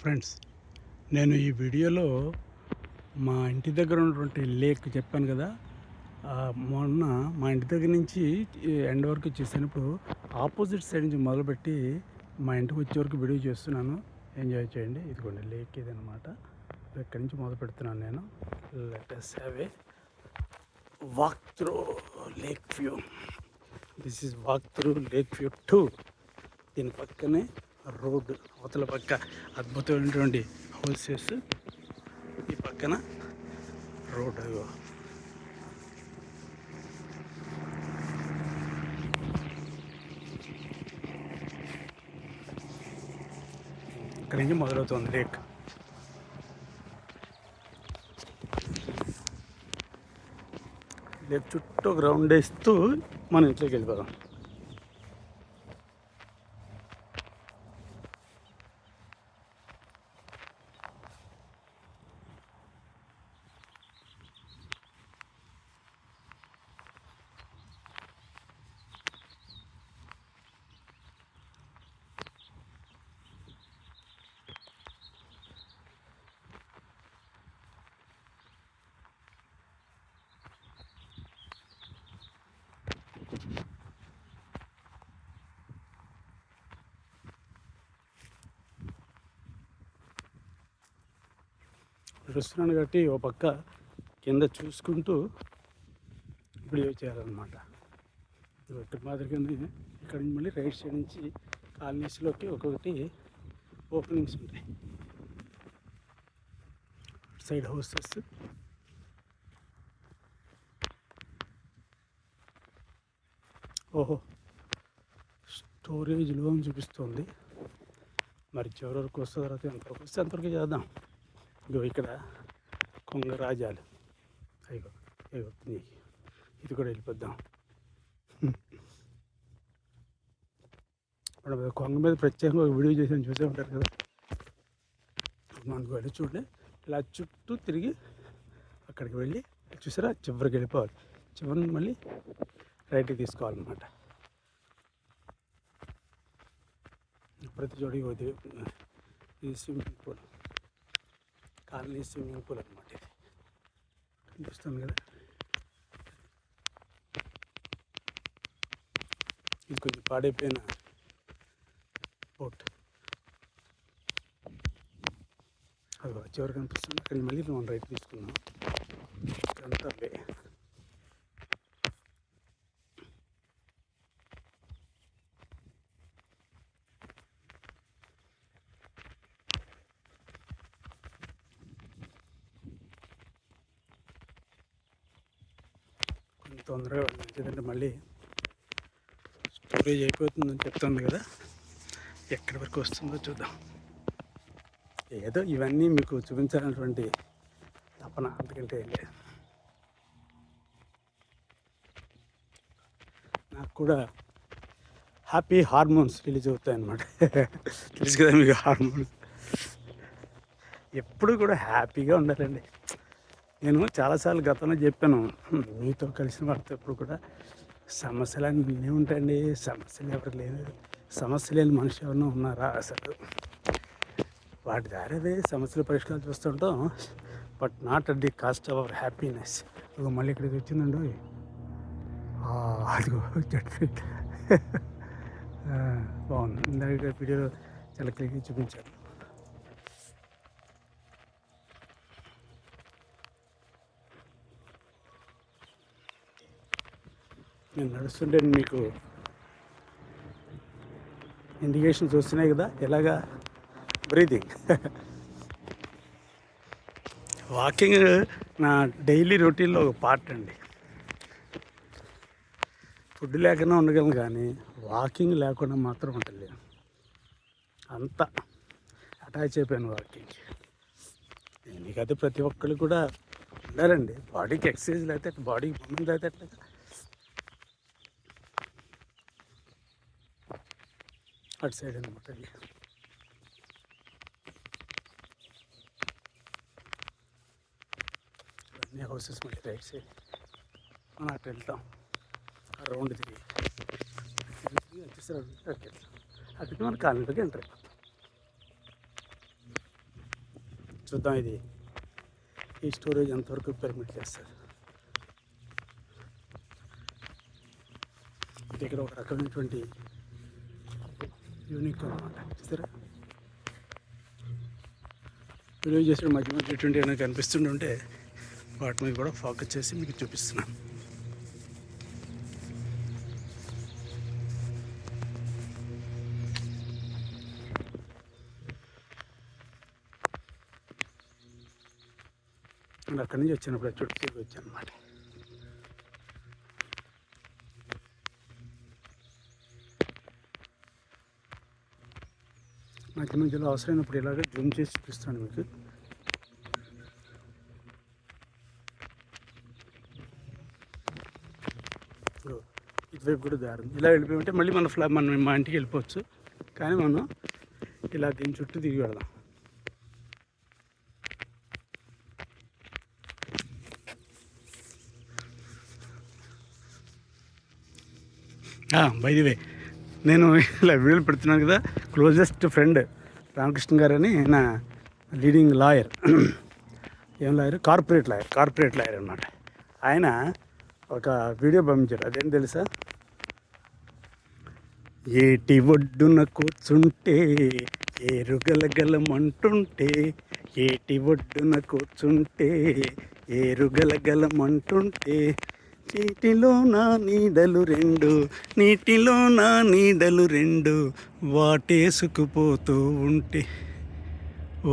Friends, నేను ఈ వీడియోలో మా ఇంటి దగ్గర ఉన్నటువంటి లేక్ చెప్పాను కదా. మొన్న మా ఇంటి దగ్గర నుంచి ఎండ్ వరకు చేసినప్పుడు ఆపోజిట్ సైడ్ నుంచి మొదలుపెట్టి మా ఇంటికి వచ్చే వరకు వీడియో చేస్తున్నాను. ఎంజాయ్ చేయండి. ఇదిగోండి లేక్ ఇదనమాట. ఇక్కడి నుంచి మొదలు పెడుతున్నాను నేను. Let us have a walk through lake view. This is walk through lake view 2. దీని పక్కనే రోడ్డు, అవతల పక్క అద్భుతమైనటువంటి హౌసెస్, ఈ పక్కన రోడ్. అదిగో ఇక్కడి నుంచి మొదలవుతుంది లేక్. లేక్ చుట్టూ గ్రౌండ్ వేస్తూ మన ఇంట్లోకి వెళ్ళిపోదాం. నడుస్తున్నాను కాబట్టి ఓ పక్క కింద చూసుకుంటూ వీడియో చేయాలన్నమాట. ఇక్కడ మాదిరిగానే ఇక్కడ నుంచి మళ్ళీ రైట్ సైడ్ నుంచి కాలనీస్లోకి ఒక్కొక్కటి ఓపెనింగ్స్ ఉంటాయి. సైడ్ హౌసెస్, ఓహో స్టోరేజ్ లోన్ చూపిస్తుంది. మరి చివరి వరకు వస్తే తర్వాత ఎంతవరకు వస్తే అంతవరకు చేద్దాం. ఇగో ఇక్కడ కొంగ రాజాలు, అయ్యో అయ్యో ఇది కూడా వెళ్ళిపోద్దాం. మనం కొంగ మీద ప్రత్యేకంగా ఒక వీడియో చేసి చూసే ఉంటారు కదా. మనకు వెళ్ళి చూడండి, ఇలా చుట్టూ తిరిగి అక్కడికి వెళ్ళి చూసారా చివరికి వెళ్ళిపోవాలి. చివరిని మళ్ళీ రైట్కి తీసుకోవాలన్నమాట. ప్రతి చోటికి ఇది swimming pool, colony swimming pool అనమాట. ఇది కనిపిస్తుంది కదా. ఇది కొంచెం పాడైపోయిన బోట్. అది చివరి కనిపిస్తుంది. అక్కడికి మళ్ళీ మనం రైట్ తీసుకున్నాం. ఇక్కడంతా బే. కొంచెం తొందరగా వెళ్ళాలి, ఎందుకంటే మళ్ళీ స్టోరేజ్ అయిపోతుందని చెప్తుంది కదా. ఎక్కడి వరకు వస్తుందో చూద్దాం. ఏదో ఇవన్నీ మీకు చూపించాలన్నటువంటి తపన, అందుకంటే నాకు కూడా హ్యాపీ హార్మోన్స్ రిలీజ్ అవుతాయి అన్నమాట. తెలుసు కదా మీకు హార్మోన్స్. ఎప్పుడు కూడా హ్యాపీగా ఉండాలండి. నేను చాలాసార్లు గతంలో చెప్పాను, మీతో కలిసిన వాళ్ళతో ఎప్పుడు కూడా సమస్యలు అన్నీ ఉంటాయండి. సమస్యలు ఎవరు లేదు, సమస్య లేని మనిషి ఎవరైనా ఉన్నారా అసలు? వాటి దారి సమస్యల పరిష్కారం చూస్తుంటాం, but not at the cost of our happiness. ఇక మళ్ళీ ఇక్కడికి వచ్చిందండి. అదిగో బాగుంది. ఇందాక వీడియోలో చాలా క్లియర్గా చూపించాను. నేను నడుస్తుంటే మీకు ఇండికేషన్స్ వస్తున్నాయి కదా, ఎలాగా బ్రీతింగ్. వాకింగ్ నా డైలీ రొటీన్లో ఒక పార్ట్ అండి. ఫుడ్ లేకుండా ఉండగలను కానీ వాకింగ్ లేకుండా మాత్రం ఉండలేదు. అంత అటాచ్ అయిపోయాను వాకింగ్. ఎందుకంటే ప్రతి ఒక్కరు కూడా ఉండాలండి. బాడీకి ఎక్సర్సైజ్ లేకపోతే, బాడీకి మూమెంట్ లేకపోతే అటు సైడ్ అనమాట. అన్ని హౌసెస్ మళ్ళీ రైట్ సైడ్ మనం అటు వెళ్తాం. రౌండ్ తిరిగి వచ్చేసి అక్కడికి మన కాలనీలోకి ఎంటర్ అయిపోతాం. చూద్దాం ఇది ఈ స్టోరేజ్ ఎంతవరకు పర్మిట్ చేస్తారు. ఇక్కడ ఒక రకమైనటువంటి యూనిక్ అనమాట. చూసారా, వీడియో చేసిన మధ్య మధ్య ఎటువంటి ఏమైనా కనిపిస్తుంటే వాటి మీద కూడా ఫోకస్ చేసి మీకు చూపిస్తున్నాను. నేను అక్కడి నుంచి వచ్చినప్పుడు చుట్టూ తిరిగి వచ్చాను అనమాట. మధ్య మధ్యలో అవసరమైనప్పుడు ఇలాగ జూమ్ చేసి చూపిస్తాను మీకు. ఇటువైపు కూడా దారి ఇలా వెళ్ళిపోయింటే మళ్ళీ మనం మా ఇంటికి వెళ్ళిపోవచ్చు. కానీ మనం ఇలా దీని చుట్టూ తిరిగి వెళదాం. బై ది వే, నేను ఇలా వీడియోలు పెడుతున్నాను కదా, క్లోజెస్ట్ ఫ్రెండ్ రామకృష్ణ గారు అని నా లీడింగ్ లాయర్. ఏం లాయర్? కార్పొరేట్ లాయర్ అనమాట. ఆయన ఒక వీడియో పంపించారు. అదేం తెలుసా? ఏటి ఒడ్డున కూర్చుంటే ఏరుగలగలమంటుంటే, ఏటి ఒడ్డున కూర్చుంటే ఏరుగలగలమంటుంటే, నీటిలో నా నీడలు రెండు వాటేసుకుపోతూ ఉంటే,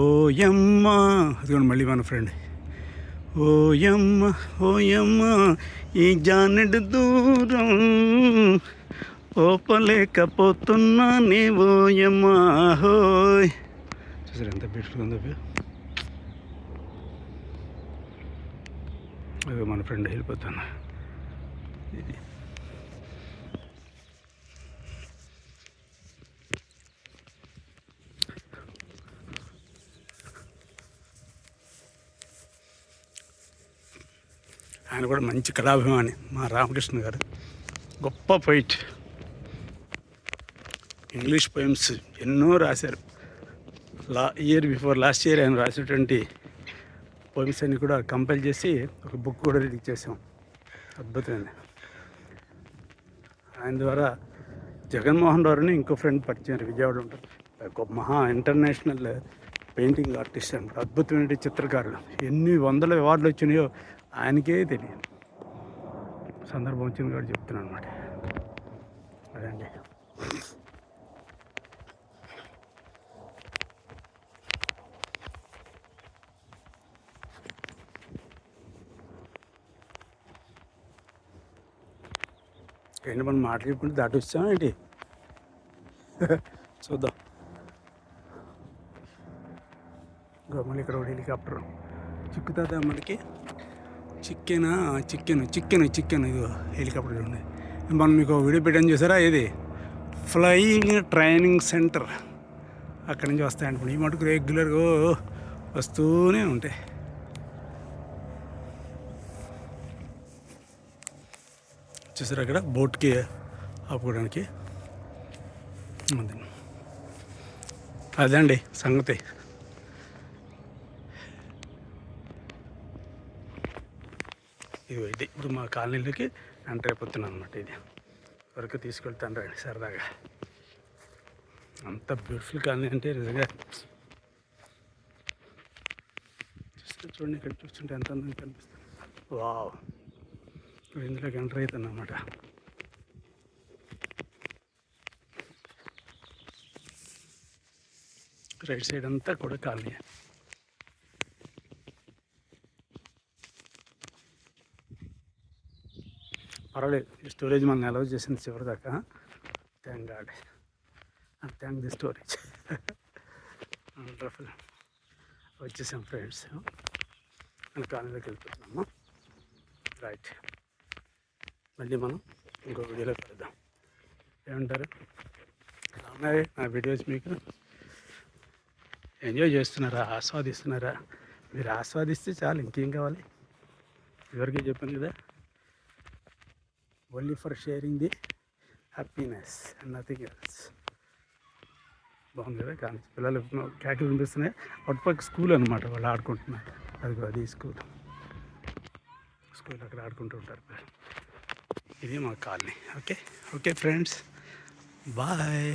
ఓయమ్మ. అదిగోండి మళ్ళీ మన ఫ్రెండ్. ఓయమ్మ ఈ జానెడు దూరం ఓపలేకపోతున్నానే ఓయమ్మ హోయ్. చూసారు ఎంత బ్యూటిఫుల్గా ఉందో. అదే మన ఫ్రెండ్ వెళ్ళిపోతాను. ఇది ఆయన కూడా మంచి కళాభిమాని మా రామకృష్ణ గారు. గొప్ప పోయిట్. ఇంగ్లీష్ పోయమ్స్ ఎన్నో రాశారు. లాస్ట్ ఇయర్ ఆయన రాసినటువంటి పోయమ్స్ అన్ని కూడా కంపైల్ చేసి ఒక బుక్ కూడా రిలీజ్ చేసాం. అద్భుతమైన. ఆయన ద్వారా జగన్మోహన్ రావుని ఇంకో ఫ్రెండ్ పరిచయం, విజయవాడ ఉంటారు. ఒక మహా ఇంటర్నేషనల్ పెయింటింగ్ ఆర్టిస్ట్ అనమాట. అద్భుతమైన చిత్రకారులు. ఎన్ని వందల అవార్డులు వచ్చినాయో ఆయనకే తెలియదు. సందర్భం వచ్చింది కూడా చెప్తున్నాను అనమాట. అదండి. ఏంటి మనం మాట్లాడుకుంటే దాటి వచ్చామా ఏంటి? చూద్దాం. మళ్ళీ ఇక్కడ ఒక హెలికాప్టర్ చిక్కుతుందా మనకి. చికెన్ ఇదిగో హెలికాప్టర్ ఉంది. మనం మీకు వీడియో పెట్టని చూసారా? ఇది ఫ్లయింగ్ ట్రైనింగ్ సెంటర్. అక్కడి నుంచి వస్తాయనుకోండి. ఈ మటుకు రెగ్యులర్గా వస్తూనే ఉంటాయి. చూసారు అక్కడ బోట్కి ఆపుకోవడానికి. అదండి సంగతి. ఇది ఇప్పుడు మా కాలనీలోకి ఎంటర్ అయిపోతున్నాను అనమాట. ఇది వరకు తీసుకెళ్తాను రండి సరదాగా. అంత బ్యూటిఫుల్ కాలనీ అంటే నిజంగా చూడండి. ఇక్కడ చూస్తుంటే ఎంత అందంగా కనిపిస్తుంది. వావ్. ఇప్పుడు ఇందులోకి ఎంటర్ అవుతాను అన్నమాట. రైట్ సైడ్ అంతా కూడా కాలనీ. పర్వాలేదు, ఈ స్టోరేజ్ మనం అలౌ చేసింది చివరి దాకా. Thank God and thank the storage. Wonderful. వచ్చేసాం ఫ్రెండ్స్. మన కాలనీలోకి వెళ్ళిపోతున్నాము. రైట్, మళ్ళీ మనం ఇంకో వీడియోలో కలుద్దాం. ఏమంటారు? ఉన్నాయి నా వీడియోస్ మీకు ఎంజాయ్ చేస్తున్నారా, ఆస్వాదిస్తున్నారా? మీరు ఆస్వాదిస్తే చాలు, ఇంకేం కావాలి? ఎవరికి చెప్పాను కదా, only for sharing the happiness and nothing else. బాగుంది కదా కానీ పిల్లలు కేకలు వినిపిస్తున్నాయి. అటుపక్క స్కూల్ అనమాట, వాళ్ళు ఆడుకుంటున్నారు. అది స్కూల్ అక్కడ ఆడుకుంటూ ఉంటారు పిల్లలు. ఇది మా కాలనీ. Okay friends, bye.